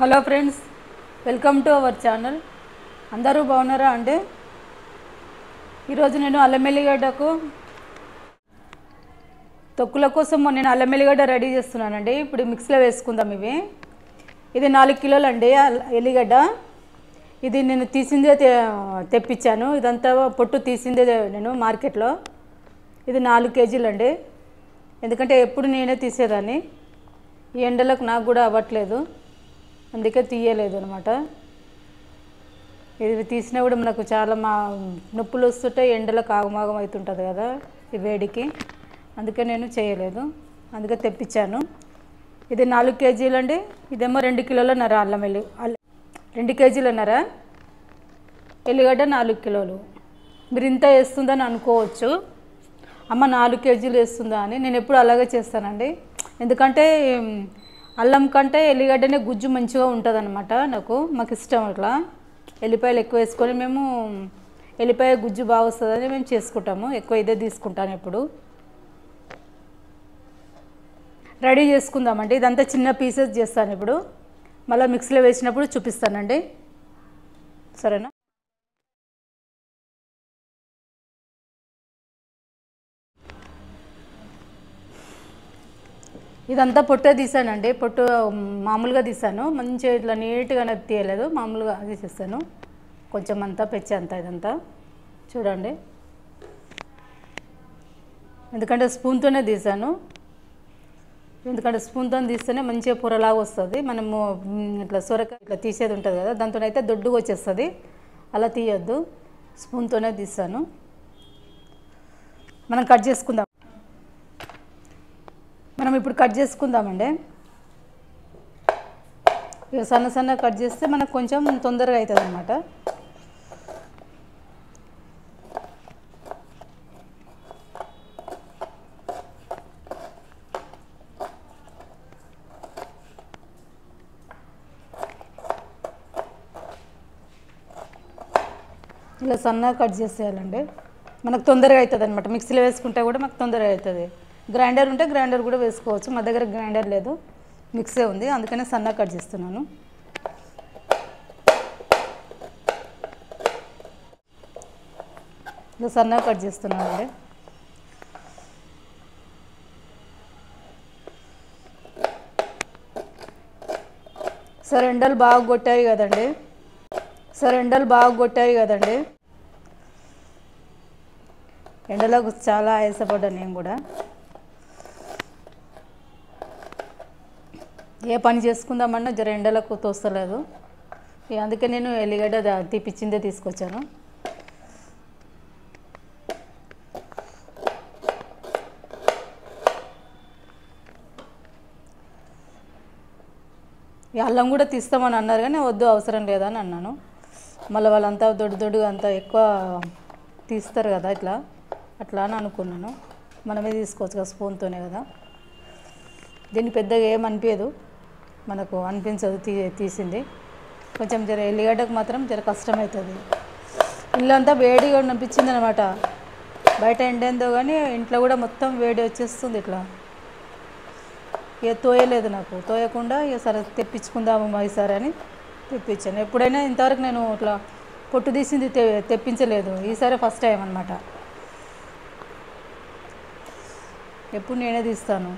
Hello friends, welcome to our channel. అందరూ బాగున్నారా అండి? ఈరోజు నేను అల్లం ఎల్లిగడ్డకు తొక్కుల కోసం నేను అల్లం ఎల్లిగడ్డ రెడీ చేస్తున్నానండి. ఇప్పుడు మిక్సీలో వేసుకుందాం. ఇది 4 కిలోలు అండి ఎల్లిగడ్డ. ఇది నేను తీసిందే తెప్పించాను. ఇదంతా పొట్టు తీసిందే నేను మార్కెట్లో. ఇది 4 కేజీలు అండి. ఎందుకంటే ఎప్పుడు నేనే తీసేదాన్ని. ఈ ఎండలకు నాకు కూడా అవ్వట్లేదు, అందుకే తీయలేదు అనమాట. ఇది తీసినా కూడా మనకు చాలా నొప్పులు వస్తుంటే ఎండలకు ఆగమాగం అవుతుంటుంది కదా ఈ వేడికి, అందుకే నేను చేయలేదు. అందుకే తెప్పించాను. ఇది 4 కేజీలు అండి. ఇదేమో 2 కిలోలన్నర 2 కేజీలన్నర ఎల్లిగడ్డ 4 కిలోలు. మీరు ఇంత వేస్తుందని అనుకోవచ్చు, అమ్మ 4 కేజీలు వేస్తుందా అని. నేను ఎప్పుడు అలాగే చేస్తానండి. ఎందుకంటే అల్లం కంటే ఎల్లిగడ్డనే గుజ్జు మంచిగా ఉంటుంది అనమాట. మాకు ఇష్టం అట్లా. ఎల్లిపాయలు ఎక్కువ వేసుకొని మేము ఎల్లిపాయ గుజ్జు బాగా వస్తుందని మేము చేసుకుంటాము. ఎక్కువ ఇదే తీసుకుంటాను ఎప్పుడు. రెడీ చేసుకుందామండి. ఇదంతా చిన్న పీసెస్ చేస్తాను ఇప్పుడు. మళ్ళీ మిక్సీలో వేసినప్పుడు చూపిస్తానండి, సరేనా? ఇదంతా పొట్టే తీసానండి. పొట్టు మామూలుగా తీసాను, మంచిగా ఇట్లా నీట్గా తీయలేదు, మామూలుగా తీసేస్తాను. కొంచెం అంతా పెచ్చే అంతా ఇదంతా చూడండి. ఎందుకంటే స్పూన్తోనే తీసాను. ఎందుకంటే స్పూన్తో తీస్తేనే మంచిగా పొరలాగా వస్తుంది. మనము ఇట్లా సొరకాయ ఇట్లా తీసేది ఉంటుంది కదా, దాంతో అయితే దొడ్డుగా వచ్చేస్తుంది. అలా తీయొద్దు, స్పూన్తోనే తీసాను. మనం కట్ చేసుకుందాం. మనం ఇప్పుడు కట్ చేసుకుందామండి. ఇక సన్న సన్న కట్ చేస్తే మనకు కొంచెం తొందరగా అవుతుంది అన్నమాట. ఇలా సన్నగా కట్ చేసేయాలండి. మనకు తొందరగా అవుతుంది అనమాట. మిక్సీలో వేసుకుంటే కూడా మాకు తొందరగా అవుతుంది. గ్రైండర్ ఉంటే గ్రైండర్ కూడా వేసుకోవచ్చు. మా దగ్గర గ్రైండర్ లేదు, మిక్సీ ఉంది, అందుకనే సన్నగా కట్ చేస్తున్నాను. ఇలా సన్నగా కట్ చేస్తున్నాను అండి. సార్ ఎండలు బాగా కొట్టాయి కదండి. ఎండలకు చాలా ఆయాసపడ్డాను నేను కూడా. ఏ పని చేసుకుందామన్నా జర ఎండలకు తోస్తలేదు. అందుకే నేను ఎల్లిగడ్డ తీపిచ్చిందే తీసుకొచ్చాను. ఈ అల్లం కూడా తీస్తామని అన్నారు కానీ వద్దు, అవసరం లేదని అన్నాను. మళ్ళీ వాళ్ళంతా దొడ్డుగా అంతా ఎక్కువ తీస్తారు కదా, అట్లా అని అనుకున్నాను. మనమే తీసుకోవచ్చు కదా, స్పూన్తోనే కదా. దీన్ని పెద్దగా ఏమనిపించదు, మనకు అనిపించదు తీసింది. కొంచెం జర ఎల్లిగడ్డకు మాత్రం జర కష్టమవుతుంది. ఇల్లంతా వేడిగా అనిపించింది అనమాట. బయట ఎండేందో కానీ ఇంట్లో కూడా మొత్తం వేడి వచ్చేస్తుంది ఇట్లా. ఇక తోయలేదు, నాకు తోయకుండా ఇక సరే తెప్పించుకుందాము ఈసారి అని తెప్పించాను. ఎప్పుడైనా ఇంతవరకు నేను ఇట్లా పొట్టు తీసింది తెప్పించలేదు, ఈసారి ఫస్ట్ టైం అనమాట. ఎప్పుడు నేనే తీస్తాను.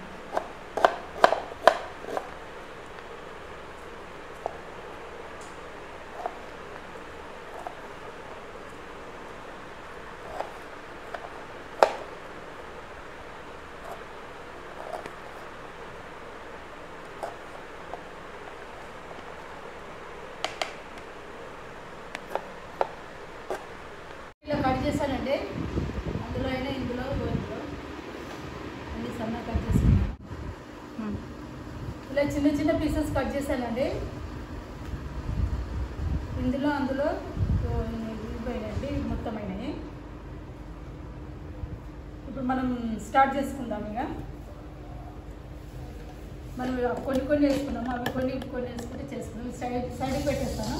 ఇలా కట్ చేశానండి. అందులో అయినా ఇందులో అన్ని సన్నగా కట్ చేసుకున్నాను. ఇలా చిన్న చిన్న పీసెస్ కట్ చేశానండి. ఇందులో అందులో ఇవ్వండి, మొత్తం అయినాయి. ఇప్పుడు మనం స్టార్ట్ చేసుకుందాం. ఇక మనం కొన్ని వేసుకున్నాము, అవి కొన్ని వేసుకుంటే చేసుకున్నాం. సైడ్కి పెట్టేస్తాను.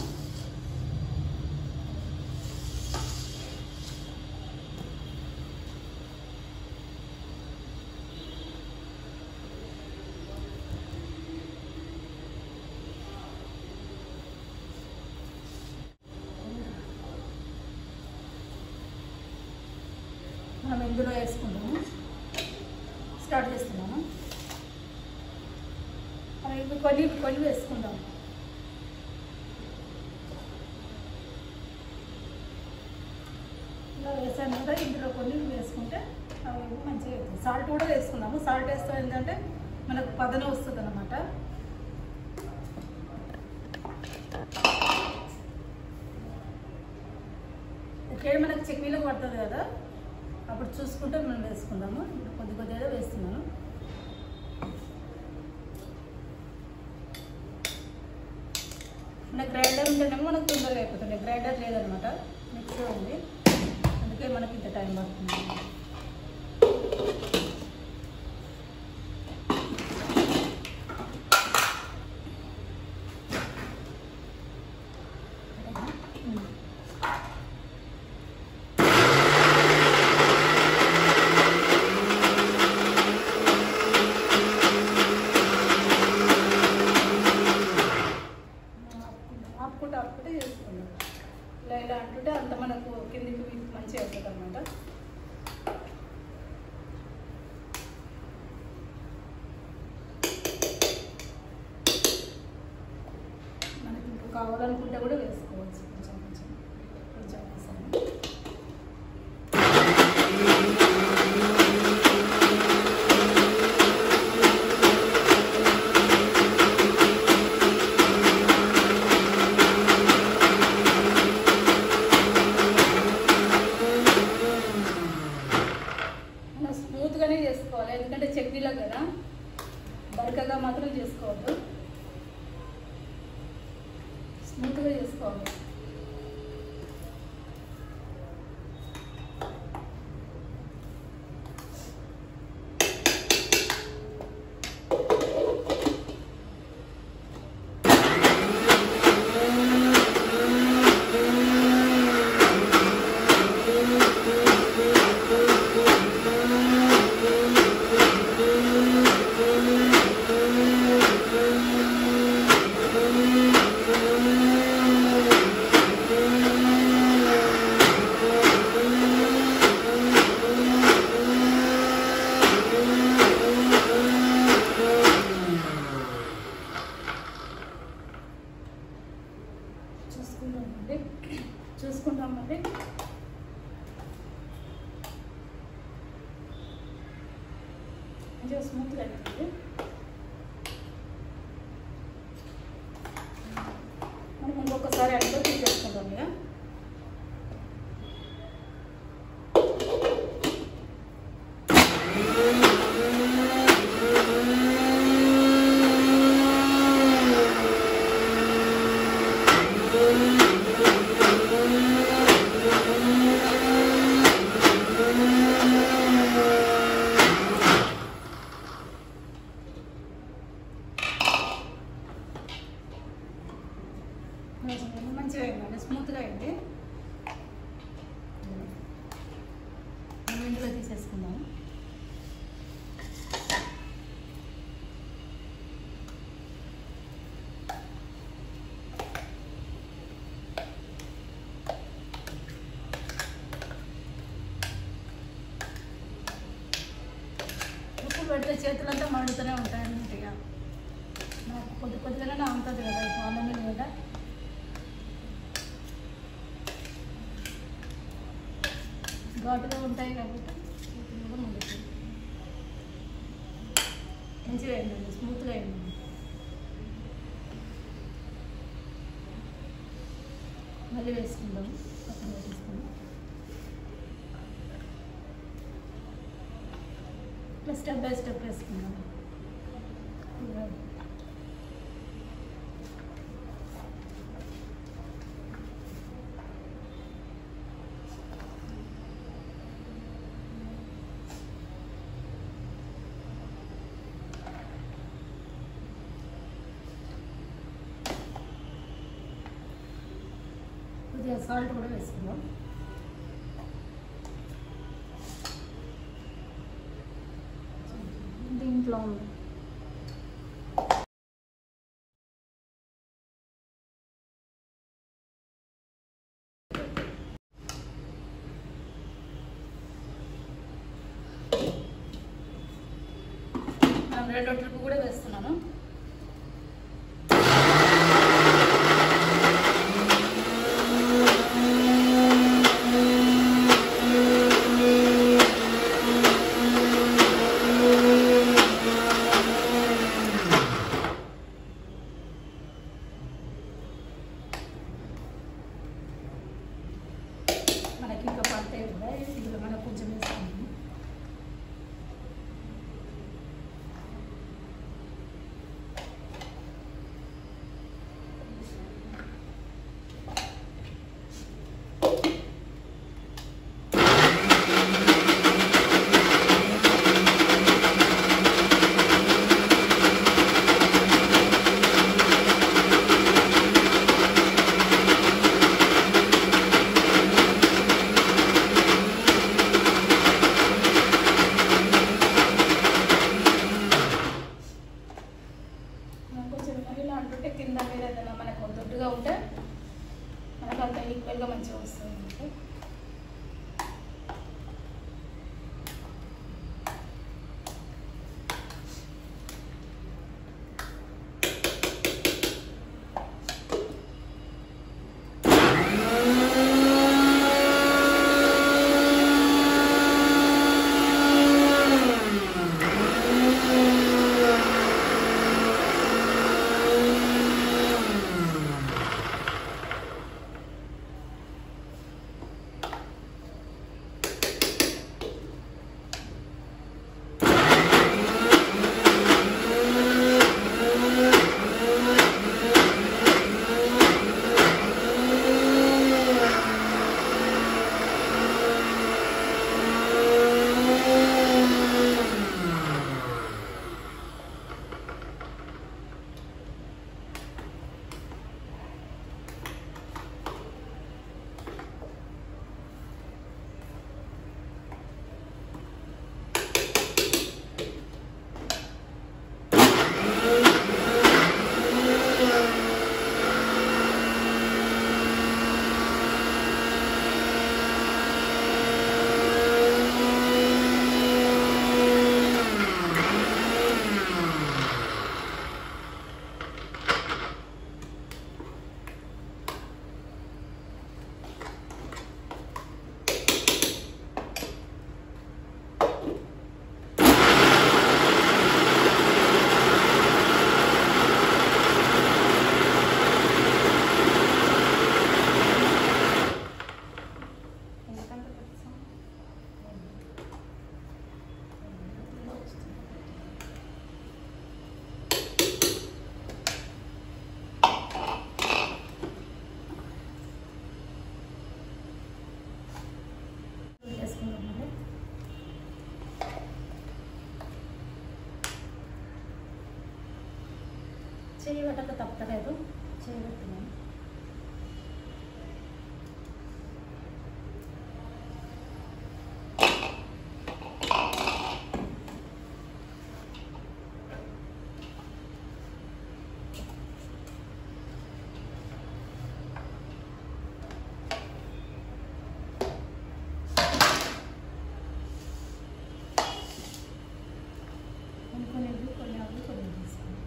ఇందులో వేసుకుంటాము. స్టార్ట్ చేస్తున్నాను. ఇప్పుడు కొన్ని వేసుకుందాం. ఇలా వేసాను కదా, ఇందులో కొన్ని వేసుకుంటే అవి మంచిగా అవుతుంది. సాల్ట్ కూడా వేసుకున్నాము. సాల్ట్ వేస్తే ఏంటంటే మనకు పదన వస్తుంది అన్నమాట. ఇక్కడ మనకు చట్నీలకు పడుతుంది కదా, అప్పుడు చూసుకుంటే మనం వేసుకుందాము. ఇప్పుడు కొద్దిగా వేస్తున్నాను. మన గ్రైండర్ ఉంటేనేమో మనకు తొందరగా అయిపోతుంది. గ్రైండర్ లేదనమాట, మిక్సీ ఉంది, అందుకే మనకి ఇంత టైం పడుతుంది. ఆపుకుంటే చేసుకున్నాం. ఇలా అంటుంటే అంత మనకు కిందికి మంచిగా అవుతుంది అనమాట. మనకి ఇంకా కావాలనుకుంటే కూడా వేసుకోవచ్చు. కొంచెం వేసాను. స్మూత్గానే చేసుకోవాలి, ఎందుకంటే చట్నీలో కదా, బరకగా మాత్రం చేసుకోవద్దు, స్మూత్గా చేసుకోవాలి. చూసుకుంటామండి. మంచిగా స్మూత్గా అవుతుంది. మనం ఇంకొకసారి అనుకో తీసేసుకుంటాం. ఇక మంచిగా అయిందండి, స్మూత్గా అయింది. ఇందులో తీసేసుకుందాము. ఉప్పు పెడితే చేతులంతా మండుతూనే ఉంటాయి అన్నమాట. ఇక నాకు కొద్దిగానే ఉంటుంది కదా, ఇప్పుడు అన్నం కదా. ఘాటుగా ఉంటాయి కాబట్టి కూడా మండుతుంది. మంచిగా అయిందండి, స్మూత్గా అయిందండి. మళ్ళీ వేసుకుందాం. పక్కన వేసుకుందాం. ఇట్లా స్టెప్ బై స్టెప్ వేసుకుందాం. కొద్దిగా సాల్ట్ కూడా వేసుకుందాం. దీంట్లో ఉంది. రెండో ట్రిప్ కూడా వేస్తున్నాను. మనకి ఇంకా పడితే కూడా ఇందులో మనం కొంచెం వేస్తాము. ఇలా అంటుంటే కింద మీద ఏదైనా మనకు దొడ్డుగా ఉంటే మనకు అంత ఈక్వల్గా మంచిగా వస్తుంది. చెయ్యి పెట్టక తప్పలేదు, చెయ్యి పెట్టున్నాను. కొన్ని అవి తీసుకోండి.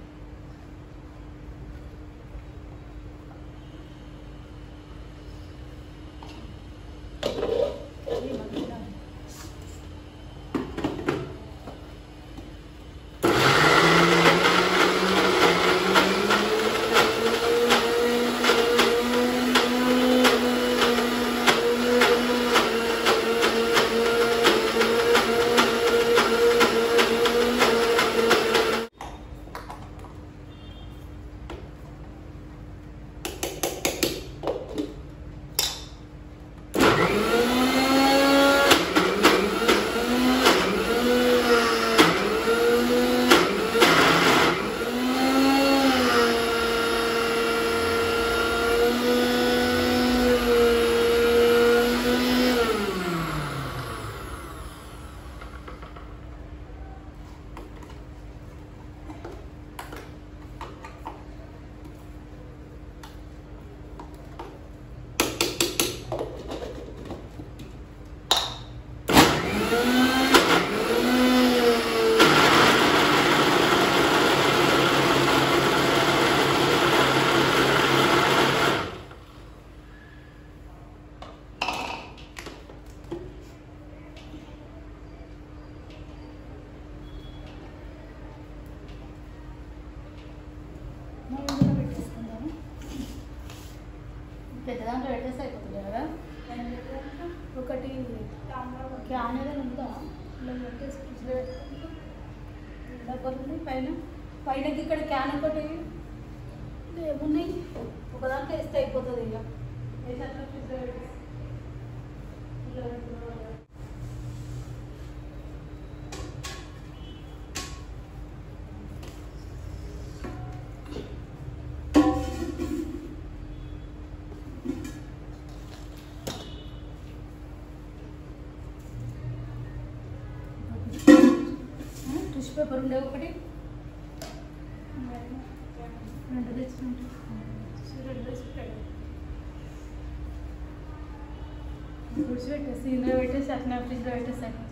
పెద్ద దాంట్లో పెట్టేస్తే అయిపోతుంది కదా. ఒకటి క్యాన్ ఏదైనా ఉందా ఇలా పెట్టేసి ఫ్రిడ్జ్లో పెట్టుకుంటే పైన పైనకి ఇక్కడ క్యాన్ ఒకటి ఏమున్నాయి ఒక దాంట్లో వేస్తే అయిపోతుంది. ఇక వేసి అట్లా ఫ్రిడ్జ్లో పెట్టేసి టిష్యూ పేపర్ ఉండే ఒకటి 2 తెచ్చుకుంటే 2 తెచ్చుకుంటాడు. ఫ్రిడ్జ్ పెట్టేసి ఇందులో పెట్టేసి అట్లా ఫ్రిడ్జ్లో పెట్టేసాను.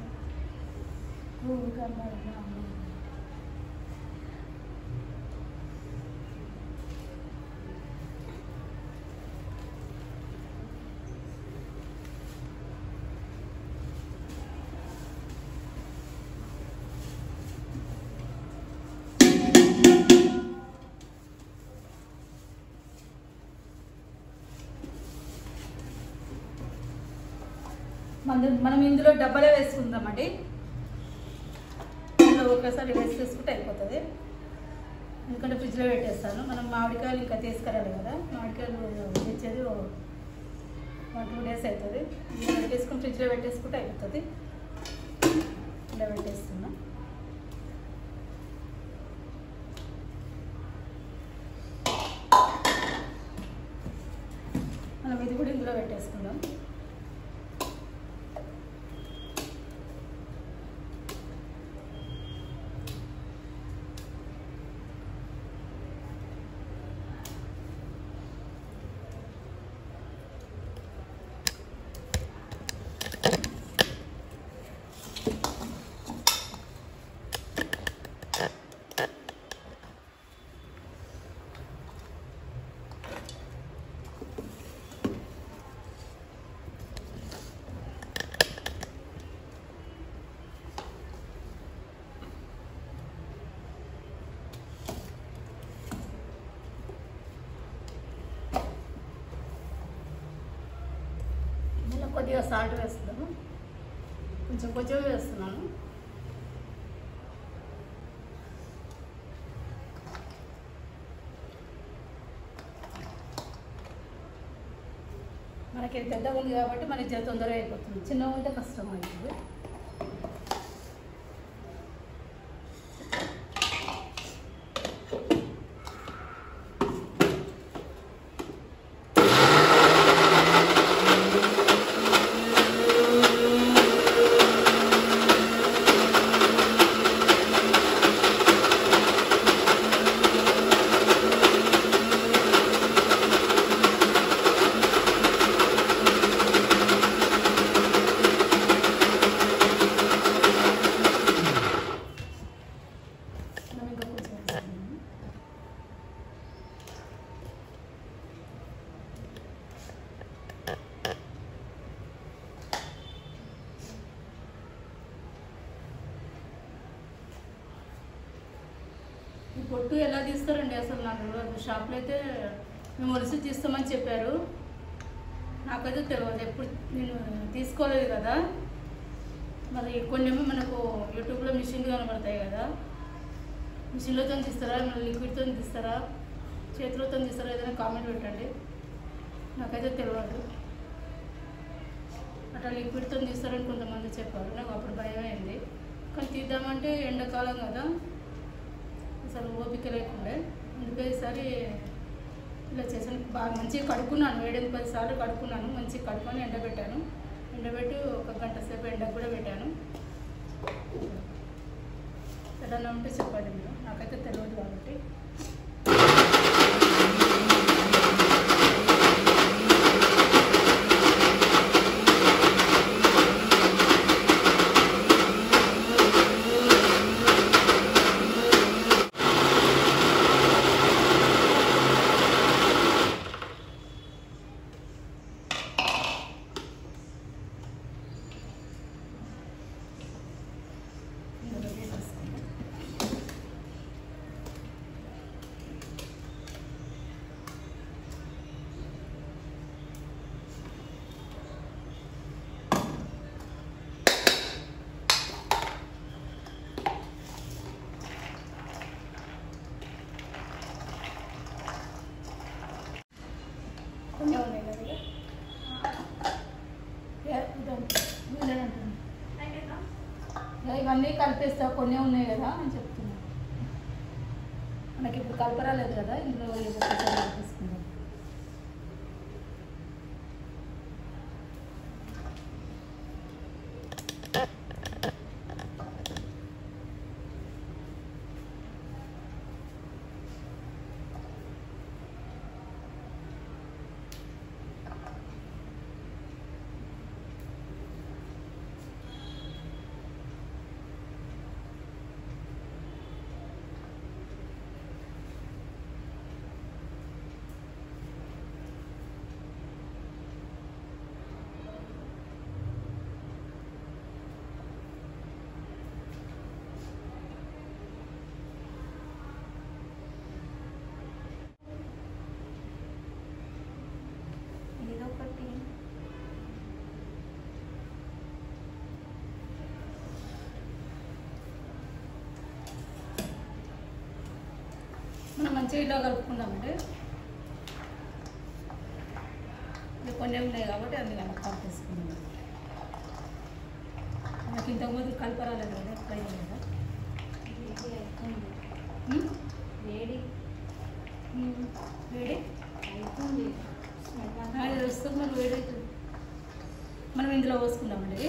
మనం ఇందులో డబ్బాలే వేసుకుందామండి. ఇందులో ఒకసారి వేసుకుంటే అయిపోతుంది. ఎందుకంటే ఫ్రిడ్జ్లో పెట్టేస్తాను. మనం మామిడికాయలు ఇంకా తీసుకురాలి కదా, మామిడికాయలు తెచ్చేది 1-2 డేస్ అవుతుంది. ఇలా పెట్టేసుకుని ఫ్రిడ్జ్లో పెట్టేసుకుంటే అయిపోతుంది. ఇలా పెట్టేస్తున్నాం. మనం ఇది కూడా ఇందులో పెట్టేసుకుందాం. కొద్దిగా సాల్ట్ వేస్తున్నాను, కొంచెం వేస్తున్నాను. మనకి ఇది పెద్దగా ఉంది కాబట్టి మనకి తొందరగా అయిపోతుంది. చిన్నగా ఉంటే కష్టం అవుతుంది. ఈ పొట్టు ఎలా తీస్తారండి అసలు నాకు తెలియదు. షాప్లో అయితే మేము ఒలిసి తీస్తామని చెప్పారు. నాకైతే తెలియదు, ఎప్పుడు నేను తీసుకోలేదు కదా. మరి కొన్ని ఏమో మనకు యూట్యూబ్లో మిషన్లు కనబడతాయి కదా, మిషన్లతో తీస్తారా, మళ్ళీ లిక్విడ్తో తీస్తారా, చేతులతో తీస్తారా, ఏదైనా కామెంట్ పెట్టండి. నాకైతే తెలియదు. అట్లా లిక్విడ్తో తీస్తారని కొంతమంది చెప్పారు. నాకు అప్పుడు భయం అయింది. కానీ తీద్దామంటే ఎండాకాలం కదా, అసలు ఓపిక లేకుండే. అందుకే ఈసారి ఇలా చేశాను. బాగా మంచిగా కడుక్కున్నాను, 7-10 సార్లు కడుక్కున్నాను. మంచిగా కడుక్కొని ఎండబెట్టాను. ఎండబెట్టి 1 గంట సేపు ఎండకు కూడా పెట్టాను. ఏదన్నా ఉంటే చెప్పండి మీరు, నాకైతే తెలియదు కాబట్టి. కలిపేస్తా, కొన్ని ఉన్నాయి కదా అని చెప్తున్నాను. మనకి ఇప్పుడు కలపరాలేదు కదా, ఇందులో తీసుకుందాం. మనం మంచిగా ఇలా కలుపుకుందామంటే కొన్ని ఉన్నాయి కాబట్టి అందులో కలిపేసుకుందాం. నాకు ఇంతకుముందు కలపరాలేదు కదా, ఎప్పుడైనా కదా వేడి వేడి అవుతుంది, అది వస్తుంది. మరి వేడి అవుతుంది. మనం ఇందులో పోసుకుందామండి.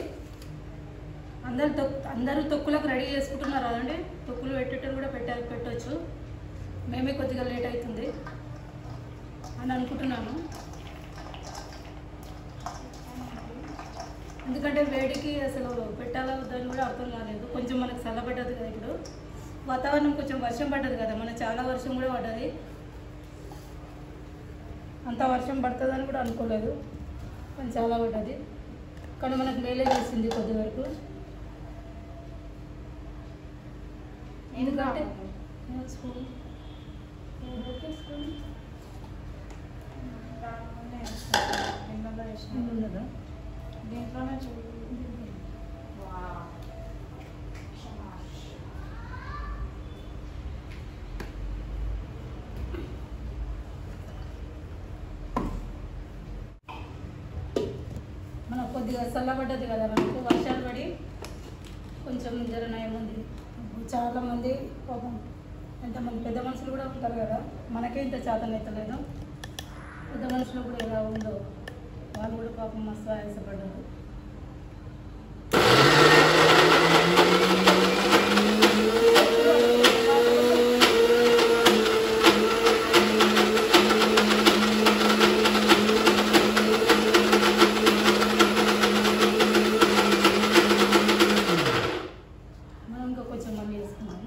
అందరూ తొక్కులకు రెడీ చేసుకుంటున్నారు కదండి. తొక్కులు పెట్టేటప్పుడు కూడా పెట్టవచ్చు. మేమే కొద్దిగా లేట్ అవుతుంది అని అనుకుంటున్నాను. ఎందుకంటే వేడికి అసలు పెట్టాలా వద్దని కూడా అర్థం కాలేదు. కొంచెం మనకు చల్లబడ్డది కదా, ఇప్పుడు వాతావరణం కొంచెం వర్షం పడ్డది కదా, మన చాలా వర్షం కూడా పడ్డది. అంత వర్షం పడుతుందని కూడా అనుకోలేదు, కానీ చాలా పడ్డది. కానీ మనకు మేలే చేసింది కొద్ది వరకు. ఎందుకంటే దీంట్లోనే మనకు కొద్దిగా చల్లబడ్డది కదా, మనకు వర్షాలు పడి కొంచెం జర నయం ఉంది. చాలామంది పాపం ఎంతమంది పెద్ద మనుషులు కూడా ఉంటారు కదా, మనకే ఇంత చేతనైతలేదు. పెద్ద మనుషులు కూడా ఎలా ఉందో వాళ్ళు కూడా పాపం మస్తు ఆయాసపడ్డారు. మనం ఇంకా కొంచెం మళ్ళీ వేసుకున్నాము.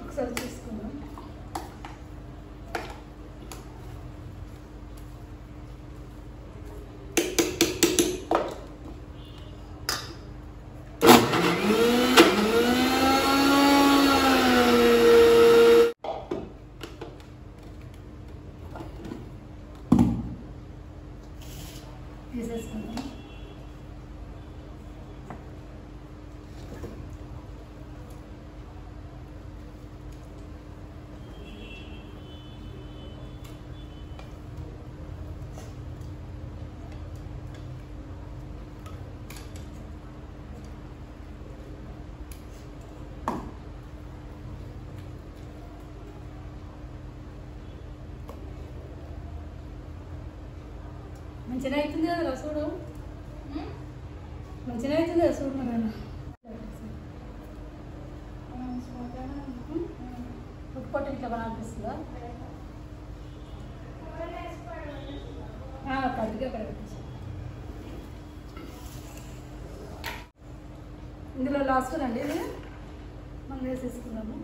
ఒకసారి చూసుకుందాం. తీసేసుకుందాం. మంచిగా అవుతుంది కదా చూడు, మంచిగా అవుతుంది కదా చూడు. మన ఉప్పుపట్టు ఇట్లా బాగా అనిపిస్తుందా? కట్టుగా అక్కడ పెట్టేసి ఇందులో లాస్ట్ అండి ఇది మనం వేసేసుకున్నాము.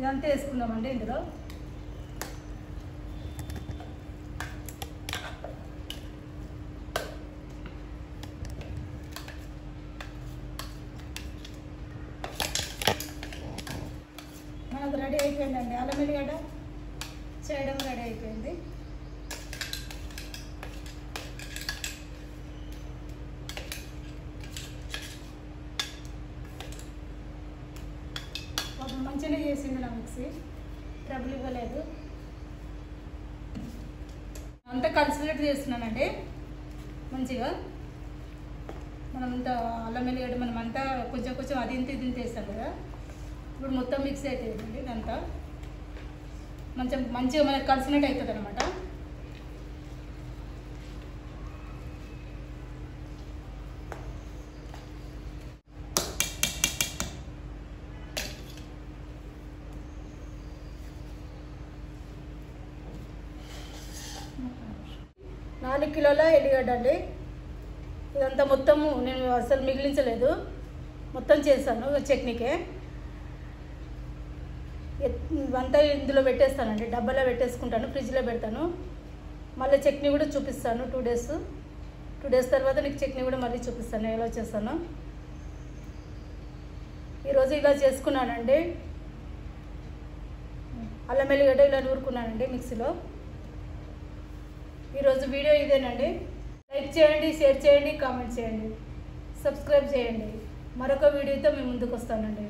ఇదంతా వేసుకుందామండి ఇందులో. మనకు రెడీ అయిపోయిందండి, అల్లం ఎల్లిగడ్డ చేయడం రెడీ అయిపోయింది. మంచిగా చేసింది నా మిక్సీ, ట్రబుల్ ఇవ్వలేదు. అంతా కలిసినట్టు చేస్తున్నానండి మంచిగా. మనమంతా అల్లం ఎల్లిగడ్డ మనమంతా కొంచెం కొంచెం అది ఇంత ఇది వేస్తాం కదా, ఇప్పుడు మొత్తం మిక్స్ అవుతుందండి. ఇదంతా మంచిగా మనకు కలిసినట్టు అవుతుంది అనమాట. నాలుగు కిలోల ఎల్లిగడ్డ అండి. ఇదంతా మొత్తము నేను అసలు మిగిలించలేదు, మొత్తం చేశాను చట్నీకే. అంతా ఇందులో పెట్టేస్తానండి, డబ్బాలో పెట్టేసుకుంటాను, ఫ్రిడ్జ్లో పెడతాను. మళ్ళీ చట్నీ కూడా చూపిస్తాను 2 డేస్ తర్వాత నీకు చట్నీ కూడా మళ్ళీ చూపిస్తాను ఎలా చేస్తాను. ఈరోజు ఇలా చేసుకున్నానండి, అల్లం ఎల్లిగడ్డ ఇలా నూరుకున్నానండి మిక్సీలో. ఈరోజు వీడియో ఇదేనండి. లైక్ చేయండి, షేర్ చేయండి, కామెంట్ చేయండి, సబ్స్క్రైబ్ చేయండి. మరొక వీడియోతో మేము ముందుకు వస్తానండి.